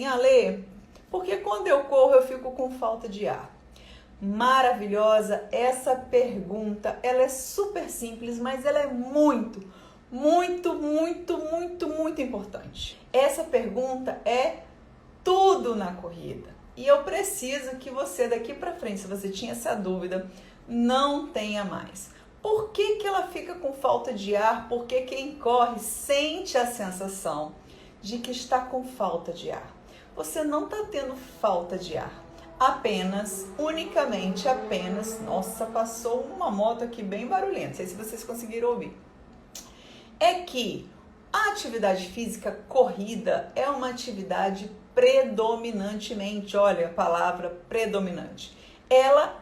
Alê, porque quando eu corro eu fico com falta de ar? Maravilhosa essa pergunta, ela é super simples, mas ela é muito importante. Essa pergunta é tudo na corrida e eu preciso que você daqui para frente, se você tinha essa dúvida, não tenha mais. Por que ela fica com falta de ar? Porque quem corre sente a sensação de que está com falta de ar. Você não está tendo falta de ar, unicamente apenas, nossa, passou uma moto aqui bem barulhenta, não sei se vocês conseguiram ouvir. É que a atividade física corrida é uma atividade predominantemente, olha a palavra predominante, ela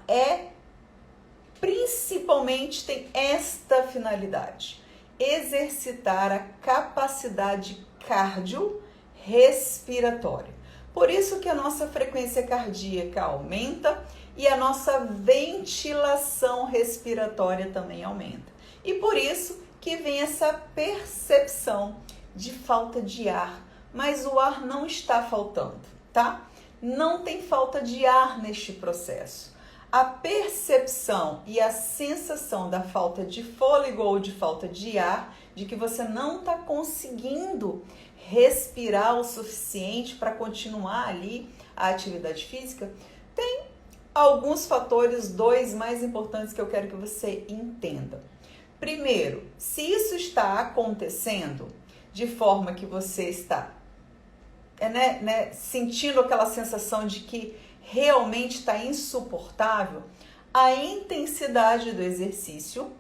principalmente tem esta finalidade, exercitar a capacidade cardiorrespiratória. Por isso que a nossa frequência cardíaca aumenta e a nossa ventilação respiratória também aumenta. E por isso que vem essa percepção de falta de ar, mas o ar não está faltando, tá? Não tem falta de ar neste processo. A percepção e a sensação da falta de fôlego ou de falta de ar, de que você não está conseguindo respirar o suficiente para continuar ali a atividade física, tem alguns fatores, dois mais importantes que eu quero que você entenda. Primeiro, se isso está acontecendo de forma que você está sentindo aquela sensação de que realmente está insuportável, a intensidade do exercício,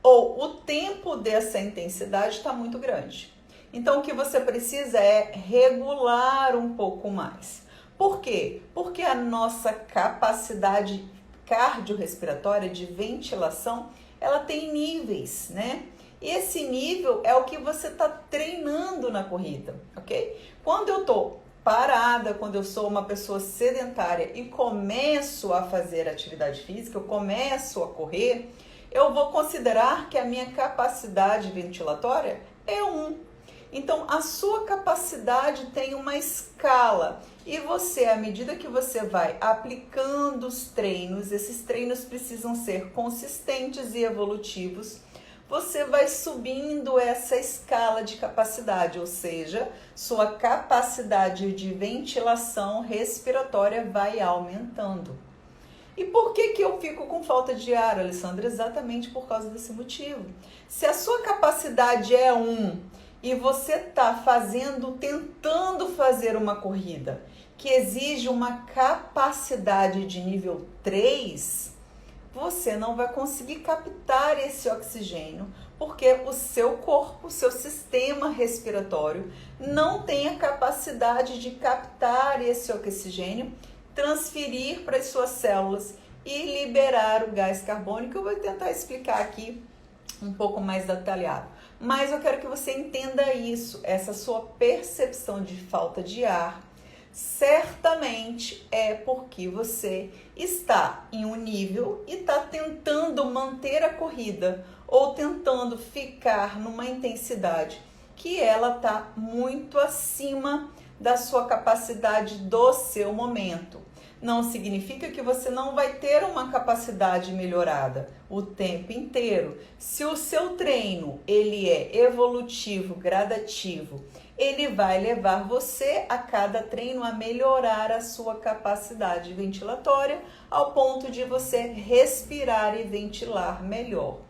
ou o tempo dessa intensidade está muito grande. Então, o que você precisa é regular um pouco mais. Por quê? Porque a nossa capacidade cardiorrespiratória de ventilação, ela tem níveis, E esse nível é o que você está treinando na corrida, ok? Quando eu estou parada, quando eu sou uma pessoa sedentária e começo a fazer atividade física, eu começo a correr, eu vou considerar que a minha capacidade ventilatória é 1. Então, a sua capacidade tem uma escala e você, à medida que você vai aplicando os treinos, esses treinos precisam ser consistentes e evolutivos, você vai subindo essa escala de capacidade, ou seja, sua capacidade de ventilação respiratória vai aumentando. E por que eu fico com falta de ar, Alessandra? Exatamente por causa desse motivo. Se a sua capacidade é 1 e você está tentando fazer uma corrida que exige uma capacidade de nível 3, você não vai conseguir captar esse oxigênio, porque o seu corpo, o seu sistema respiratório não tem a capacidade de captar esse oxigênio, transferir para as suas células e liberar o gás carbônico. Eu vou tentar explicar aqui um pouco mais detalhado. Mas eu quero que você entenda isso, essa sua percepção de falta de ar, certamente é porque você está em um nível e está tentando manter a corrida ou tentando ficar numa intensidade que ela está muito acima da sua capacidade do seu momento. Não significa que você não vai ter uma capacidade melhorada o tempo inteiro. Se o seu treino ele é evolutivo, gradativo, ele vai levar você a cada treino a melhorar a sua capacidade ventilatória ao ponto de você respirar e ventilar melhor.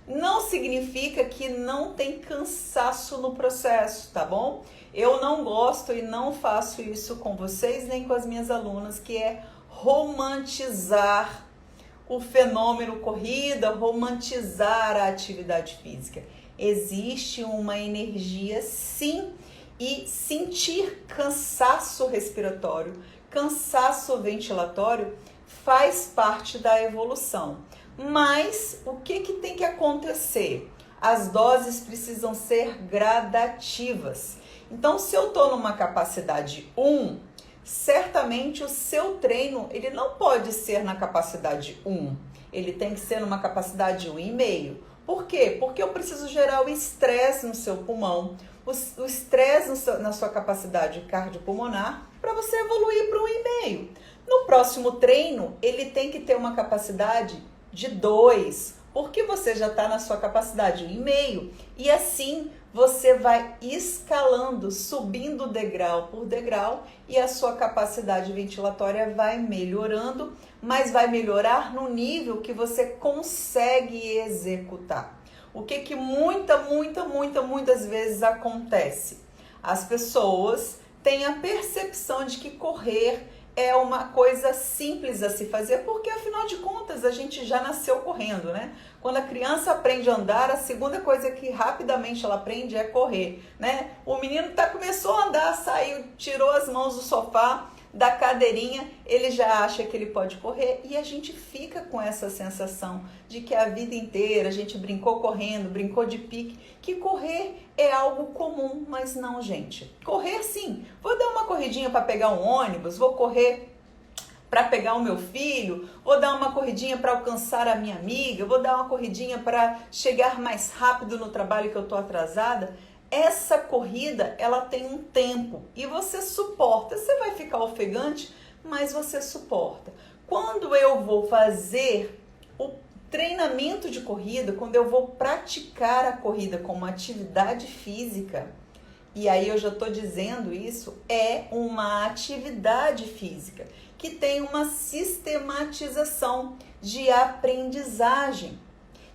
Não significa que não tem cansaço no processo, tá bom? Eu não gosto e não faço isso com vocês nem com as minhas alunas, que é romantizar o fenômeno corrida, romantizar a atividade física. Existe uma energia, sim, e sentir cansaço respiratório, cansaço ventilatório faz parte da evolução. Mas o que tem que acontecer? As doses precisam ser gradativas. Então, se eu estou numa capacidade 1, certamente o seu treino ele não pode ser na capacidade 1. Ele tem que ser numa capacidade 1,5. Por quê? Porque eu preciso gerar o estresse no seu pulmão, o estresse na sua capacidade cardiopulmonar para você evoluir para 1,5. No próximo treino, ele tem que ter uma capacidade de 2, porque você já está na sua capacidade 1,5. E assim você vai escalando, subindo degrau por degrau, e a sua capacidade ventilatória vai melhorando, mas vai melhorar no nível que você consegue executar. O que muitas vezes acontece? As pessoas têm a percepção de que correr é uma coisa simples a se fazer, porque afinal de contas a gente já nasceu correndo, né? Quando a criança aprende a andar, a segunda coisa que rapidamente ela aprende é correr, né? O menino começou a andar, saiu, tirou as mãos do sofá, da cadeirinha, ele já acha que ele pode correr, e a gente fica com essa sensação de que a vida inteira a gente brincou correndo, brincou de pique, que correr é algo comum, mas não, gente. Correr sim, vou dar uma corridinha para pegar um ônibus, vou correr para pegar o meu filho, vou dar uma corridinha para alcançar a minha amiga, vou dar uma corridinha para chegar mais rápido no trabalho que eu estou atrasada. Essa corrida, ela tem um tempo e você suporta. Você vai ficar ofegante, mas você suporta. Quando eu vou fazer o treinamento de corrida, quando eu vou praticar a corrida como atividade física, e aí eu já estou dizendo isso, é uma atividade física que tem uma sistematização de aprendizagem,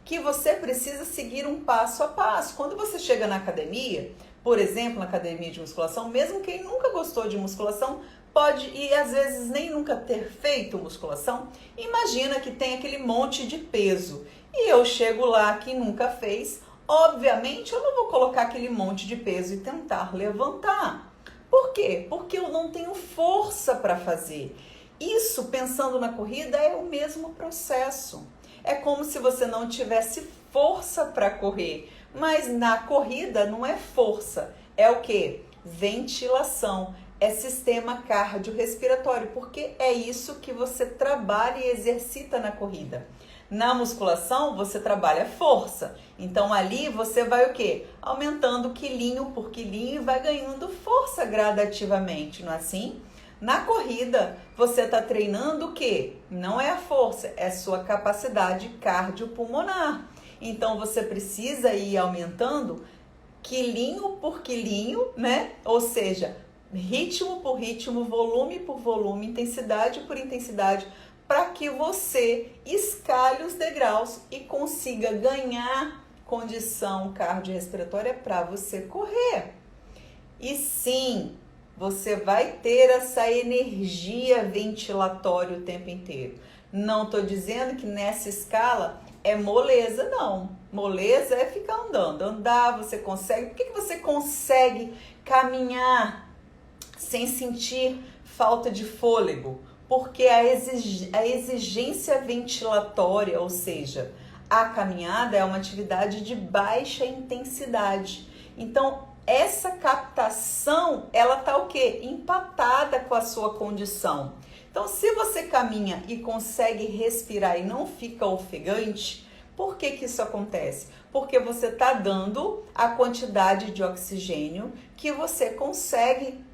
que você precisa seguir um passo a passo. Quando você chega na academia, por exemplo, na academia de musculação, mesmo quem nunca gostou de musculação, pode, e às vezes nem nunca ter feito musculação, imagina que tem aquele monte de peso. E eu chego lá que nunca fez, obviamente eu não vou colocar aquele monte de peso e tentar levantar. Por quê? Porque eu não tenho força para fazer. Isso, pensando na corrida, é o mesmo processo. É como se você não tivesse força para correr, mas na corrida não é força, é o quê? Ventilação, é sistema cardiorrespiratório, porque é isso que você trabalha e exercita na corrida. Na musculação você trabalha força, então ali você vai o quê? Aumentando quilinho por quilinho e vai ganhando força gradativamente, não é assim? Na corrida, você está treinando o quê? Não é a força, é sua capacidade cardiopulmonar. Então, você precisa ir aumentando quilinho por quilinho, né? Ou seja, ritmo por ritmo, volume por volume, intensidade por intensidade, para que você escale os degraus e consiga ganhar condição cardiorrespiratória para você correr. E sim, você vai ter essa energia ventilatória o tempo inteiro. Não estou dizendo que nessa escala é moleza, não. Moleza é ficar andando. Andar, você consegue. Por que você consegue caminhar sem sentir falta de fôlego? Porque a exigência ventilatória, ou seja, a caminhada é uma atividade de baixa intensidade. Então, essa captação, ela tá o quê? Empatada com a sua condição. Então, se você caminha e consegue respirar e não fica ofegante, por que que isso acontece? Porque você está dando a quantidade de oxigênio que você consegue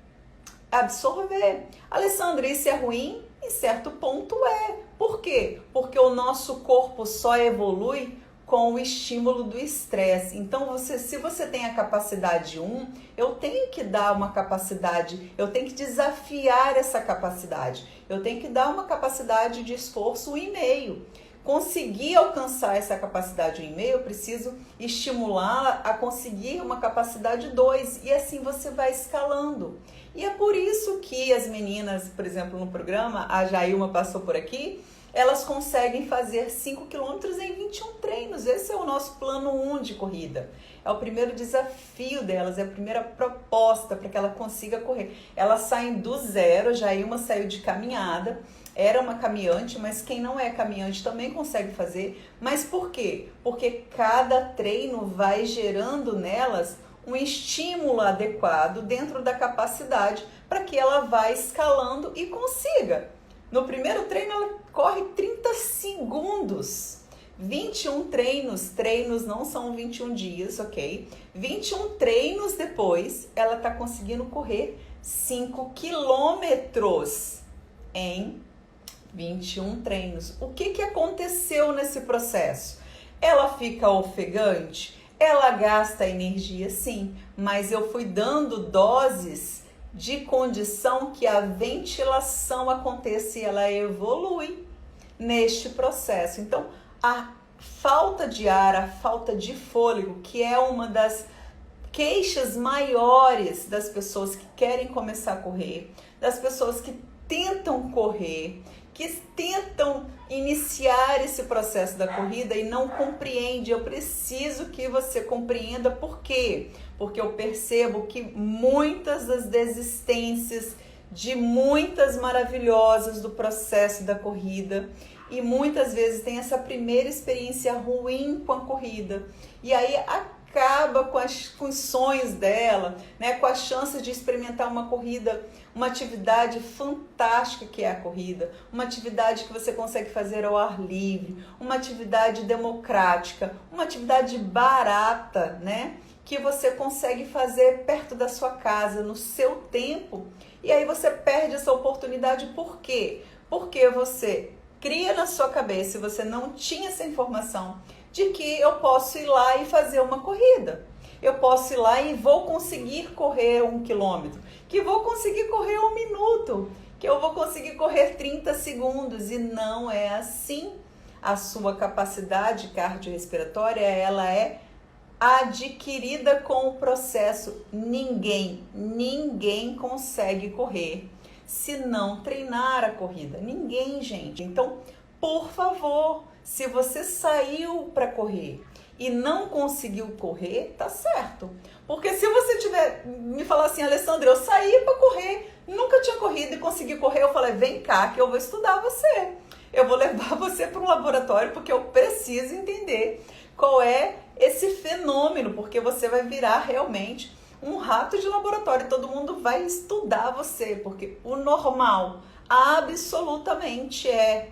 absorver. Alessandra, isso é ruim? Em certo ponto é. Por quê? Porque o nosso corpo só evolui com o estímulo do estresse. Então, se você tem a capacidade 1, eu tenho que dar uma capacidade, eu tenho que desafiar essa capacidade. Eu tenho que dar uma capacidade de esforço 1,5. Conseguir alcançar essa capacidade 1,5, eu preciso estimulá-la a conseguir uma capacidade 2. E assim você vai escalando. E é por isso que as meninas, por exemplo, no programa, a Jailma passou por aqui, elas conseguem fazer 5 quilômetros em 21 treinos. Esse é o nosso plano 1 de corrida. É o primeiro desafio delas, é a primeira proposta para que ela consiga correr. Elas saem do zero, a Jailma saiu de caminhada, era uma caminhante, mas quem não é caminhante também consegue fazer. Mas por quê? Porque cada treino vai gerando nelas um estímulo adequado dentro da capacidade para que ela vá escalando e consiga. No primeiro treino ela corre 30 segundos. 21 treinos não são 21 dias, ok? 21 treinos depois, ela tá conseguindo correr 5 quilômetros em 21 treinos. O que aconteceu nesse processo? Ela fica ofegante? Ela gasta energia, sim, mas eu fui dando doses de condição que a ventilação aconteça e ela evolui neste processo. Então, a falta de ar, a falta de fôlego, que é uma das queixas maiores das pessoas que querem começar a correr, das pessoas que tentam correr, que tentam iniciar esse processo da corrida e não compreende. Eu preciso que você compreenda por quê? Porque eu percebo que muitas das desistências de muitas maravilhosas do processo da corrida e muitas vezes tem essa primeira experiência ruim com a corrida e aí acaba com os sonhos dela, né, com a chance de experimentar uma corrida, uma atividade fantástica que é a corrida, uma atividade que você consegue fazer ao ar livre, uma atividade democrática, uma atividade barata, né, que você consegue fazer perto da sua casa, no seu tempo, e aí você perde essa oportunidade. Por quê? Porque você cria na sua cabeça, e você não tinha essa informação, de que eu posso ir lá e fazer uma corrida. Eu posso ir lá e vou conseguir correr 1 quilômetro, que vou conseguir correr 1 minuto, que eu vou conseguir correr 30 segundos. E não é assim. A sua capacidade cardiorrespiratória, ela é adquirida com o processo. Ninguém consegue correr se não treinar a corrida. Ninguém, gente. Então, por favor, se você saiu para correr e não conseguiu correr, tá certo. Porque se você tiver me falar assim, Alessandra, eu saí para correr, nunca tinha corrido e consegui correr, eu falei, vem cá que eu vou estudar você. Eu vou levar você para um laboratório porque eu preciso entender qual é esse fenômeno, porque você vai virar realmente um rato de laboratório, todo mundo vai estudar você, porque o normal absolutamente é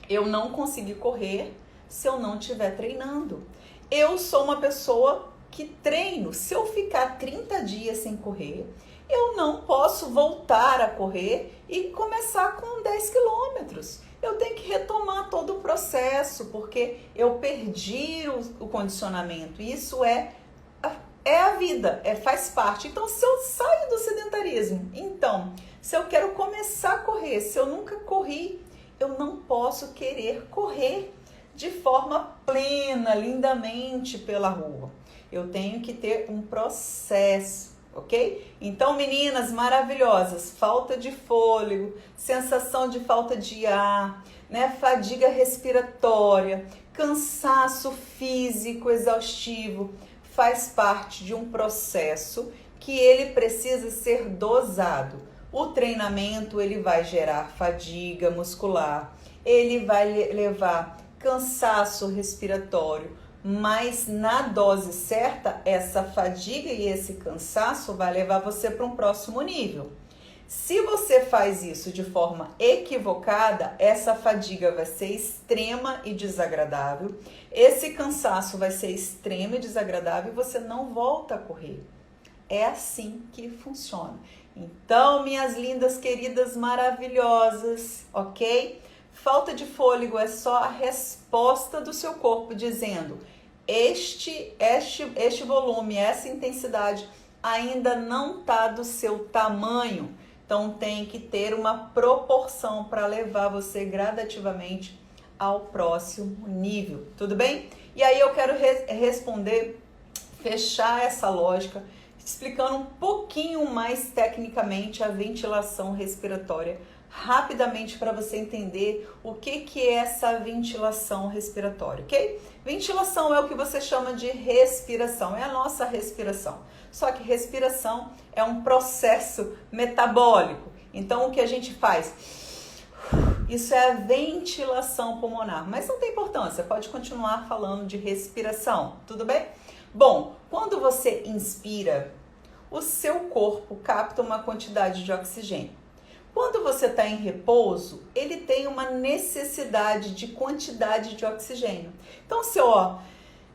eu não conseguir correr se eu não estiver treinando. Eu sou uma pessoa que treino. Se eu ficar 30 dias sem correr, eu não posso voltar a correr e começar com 10 quilômetros. Eu tenho que retomar todo o processo, porque eu perdi o condicionamento. Isso é a vida, faz parte. Então, se eu saio do sedentarismo, então, se eu quero começar a correr, se eu nunca corri, eu não posso querer correr de forma plena, lindamente pela rua. Eu tenho que ter um processo, ok? Então, meninas maravilhosas, falta de fôlego, sensação de falta de ar, né? Fadiga respiratória, cansaço físico exaustivo, faz parte de um processo que ele precisa ser dosado. O treinamento, ele vai gerar fadiga muscular, ele vai levar cansaço respiratório, mas na dose certa, essa fadiga e esse cansaço vai levar você para um próximo nível. Se você faz isso de forma equivocada, essa fadiga vai ser extrema e desagradável, esse cansaço vai ser extremo e desagradável e você não volta a correr. É assim que funciona. Então, minhas lindas, queridas, maravilhosas, ok? Falta de fôlego é só a resposta do seu corpo dizendo este volume, essa intensidade ainda não está do seu tamanho. Então, tem que ter uma proporção para levar você gradativamente ao próximo nível, tudo bem? E aí eu quero responder, fechar essa lógica, explicando um pouquinho mais tecnicamente a ventilação respiratória, rapidamente para você entender o que é essa ventilação respiratória, ok? Ventilação é o que você chama de respiração, é a nossa respiração. Só que respiração é um processo metabólico. Então, o que a gente faz? Isso é a ventilação pulmonar, mas não tem importância, pode continuar falando de respiração, tudo bem? Bom, quando você inspira, o seu corpo capta uma quantidade de oxigênio. Quando você está em repouso, ele tem uma necessidade de quantidade de oxigênio. Então, se eu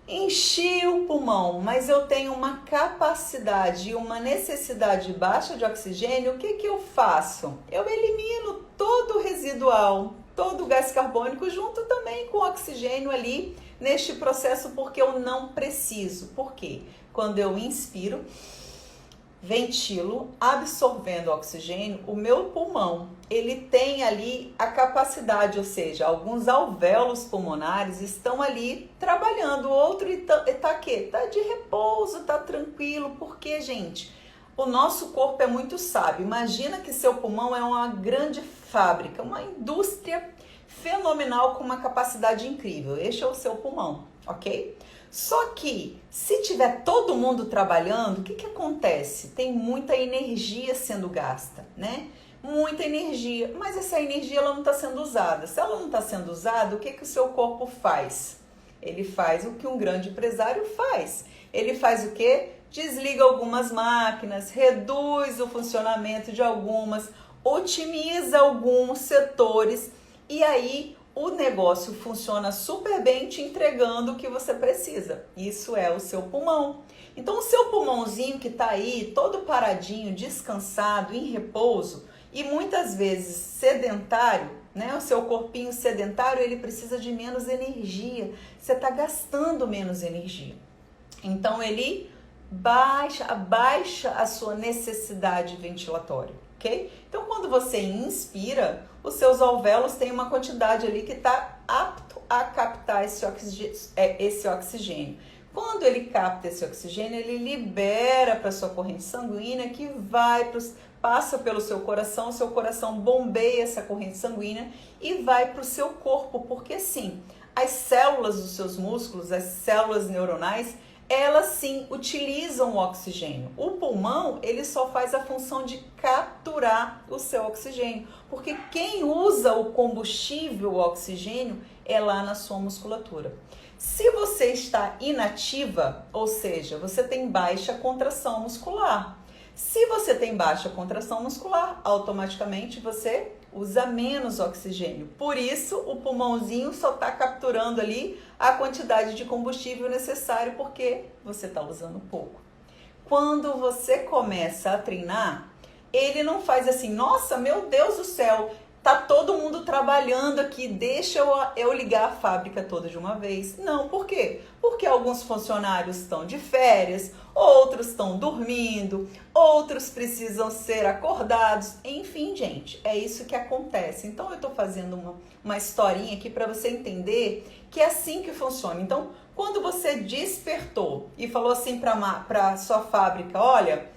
enchi o pulmão, mas eu tenho uma capacidade e uma necessidade baixa de oxigênio, o que eu faço? Eu elimino todo o residual, todo o gás carbônico, junto também com o oxigênio ali neste processo, porque eu não preciso. Por quê? Quando eu inspiro, ventilo, absorvendo oxigênio, o meu pulmão, ele tem ali a capacidade, ou seja, alguns alvéolos pulmonares estão ali trabalhando, o outro está aqui, está de repouso, está tranquilo, porque, gente, o nosso corpo é muito sábio. Imagina que seu pulmão é uma grande fábrica, uma indústria fenomenal com uma capacidade incrível. Este é o seu pulmão, ok? Só que, se tiver todo mundo trabalhando, o que acontece? Tem muita energia sendo gasta, né? Muita energia, mas essa energia ela não está sendo usada. Se ela não está sendo usada, o que o seu corpo faz? Ele faz o que um grande empresário faz. Ele faz o quê? Desliga algumas máquinas, reduz o funcionamento de algumas, otimiza alguns setores e aí o negócio funciona super bem te entregando o que você precisa. Isso é o seu pulmão. Então o seu pulmãozinho que está aí todo paradinho, descansado, em repouso e muitas vezes sedentário, né? O seu corpinho sedentário, ele precisa de menos energia. Você está gastando menos energia. Então ele abaixa a sua necessidade ventilatória, ok? Então quando você inspira, os seus alvéolos têm uma quantidade ali que está apto a captar esse oxigênio. Quando ele capta esse oxigênio, ele libera para a sua corrente sanguínea que passa pelo seu coração, o seu coração bombeia essa corrente sanguínea e vai para o seu corpo, porque sim, as células dos seus músculos, as células neuronais, elas sim utilizam o oxigênio. O pulmão, ele só faz a função de capturar o seu oxigênio, porque quem usa o combustível, o oxigênio, é lá na sua musculatura. Se você está inativa, ou seja, você tem baixa contração muscular. Se você tem baixa contração muscular, automaticamente você usa menos oxigênio. Por isso, o pulmãozinho só está capturando ali a quantidade de combustível necessário porque você está usando pouco. Quando você começa a treinar, ele não faz assim, nossa, meu Deus do céu, tá todo mundo trabalhando aqui, deixa eu ligar a fábrica toda de uma vez. Não, por quê? Porque alguns funcionários estão de férias, outros estão dormindo, outros precisam ser acordados. Enfim, gente, é isso que acontece. Então, eu estou fazendo uma historinha aqui para você entender que é assim que funciona. Então, quando você despertou e falou assim para sua fábrica, olha,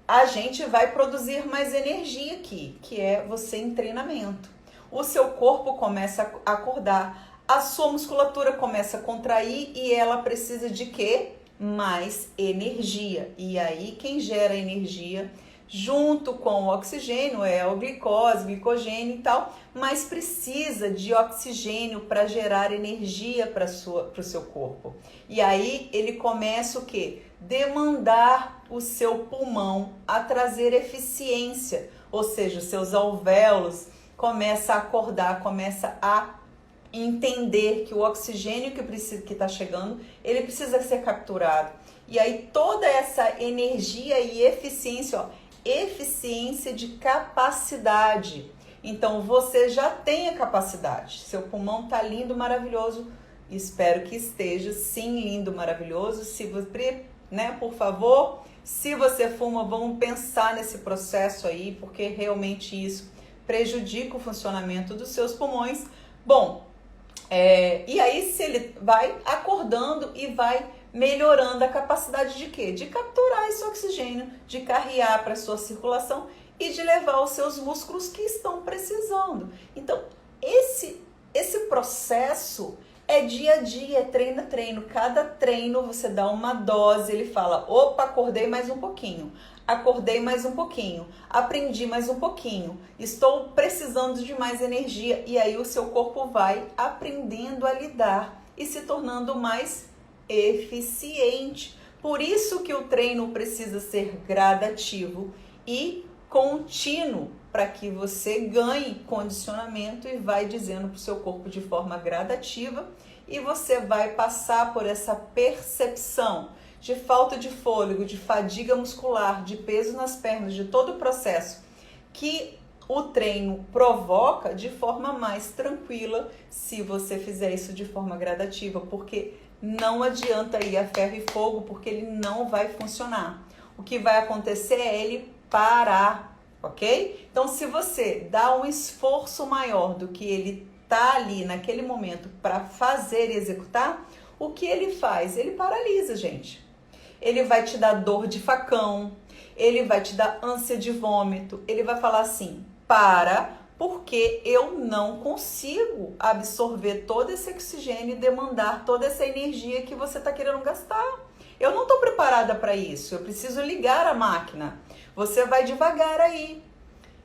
a gente vai produzir mais energia aqui, que é você em treinamento. O seu corpo começa a acordar, a sua musculatura começa a contrair e ela precisa de quê? Mais energia. E aí quem gera energia junto com o oxigênio é o glicose, glicogênio e tal, mas precisa de oxigênio para gerar energia para o seu corpo. E aí ele começa o quê? Demandar o seu pulmão a trazer eficiência, ou seja, os seus alvéolos começam a acordar, começa a entender que o oxigênio que está chegando, ele precisa ser capturado. E aí toda essa energia e eficiência, eficiência de capacidade. Então você já tem a capacidade, seu pulmão está lindo, maravilhoso. Espero que esteja sim lindo, maravilhoso. Se você, por favor, se você fuma, vamos pensar nesse processo aí, porque realmente isso prejudica o funcionamento dos seus pulmões. Bom, e aí se ele vai acordando e vai melhorando a capacidade de quê? De capturar esse oxigênio, de carrear para a sua circulação e de levar os seus músculos que estão precisando. Então, esse processo é dia a dia, é treino a treino. Cada treino você dá uma dose, ele fala, opa, acordei mais um pouquinho, acordei mais um pouquinho, aprendi mais um pouquinho, estou precisando de mais energia. E aí o seu corpo vai aprendendo a lidar e se tornando mais eficiente. Por isso que o treino precisa ser gradativo e contínuo, para que você ganhe condicionamento e vai dizendo para o seu corpo de forma gradativa e você vai passar por essa percepção de falta de fôlego, de fadiga muscular, de peso nas pernas, de todo o processo que o treino provoca de forma mais tranquila se você fizer isso de forma gradativa, porque não adianta ir a ferro e fogo, porque ele não vai funcionar. O que vai acontecer é ele parar, ok? Então, se você dá um esforço maior do que ele tá ali naquele momento para fazer e executar, o que ele faz? Ele paralisa, gente. Ele vai te dar dor de facão, ele vai te dar ânsia de vômito, ele vai falar assim, para, porque eu não consigo absorver todo esse oxigênio e demandar toda essa energia que você está querendo gastar. Eu não estou preparada para isso, eu preciso ligar a máquina. Você vai devagar aí.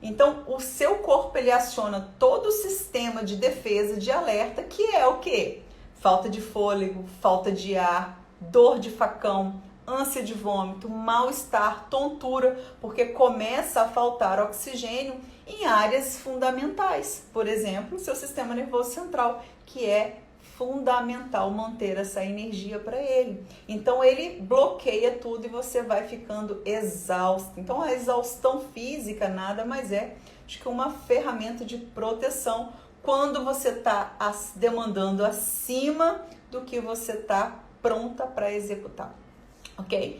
Então, o seu corpo, ele aciona todo o sistema de defesa, de alerta, que é o quê? Falta de fôlego, falta de ar, dor de facão, ânsia de vômito, mal-estar, tontura, porque começa a faltar oxigênio em áreas fundamentais. Por exemplo, o seu sistema nervoso central, que é fundamental manter essa energia para ele. Então, ele bloqueia tudo e você vai ficando exausto. Então, a exaustão física nada mais é do que uma ferramenta de proteção quando você está demandando acima do que você está pronta para executar. Ok?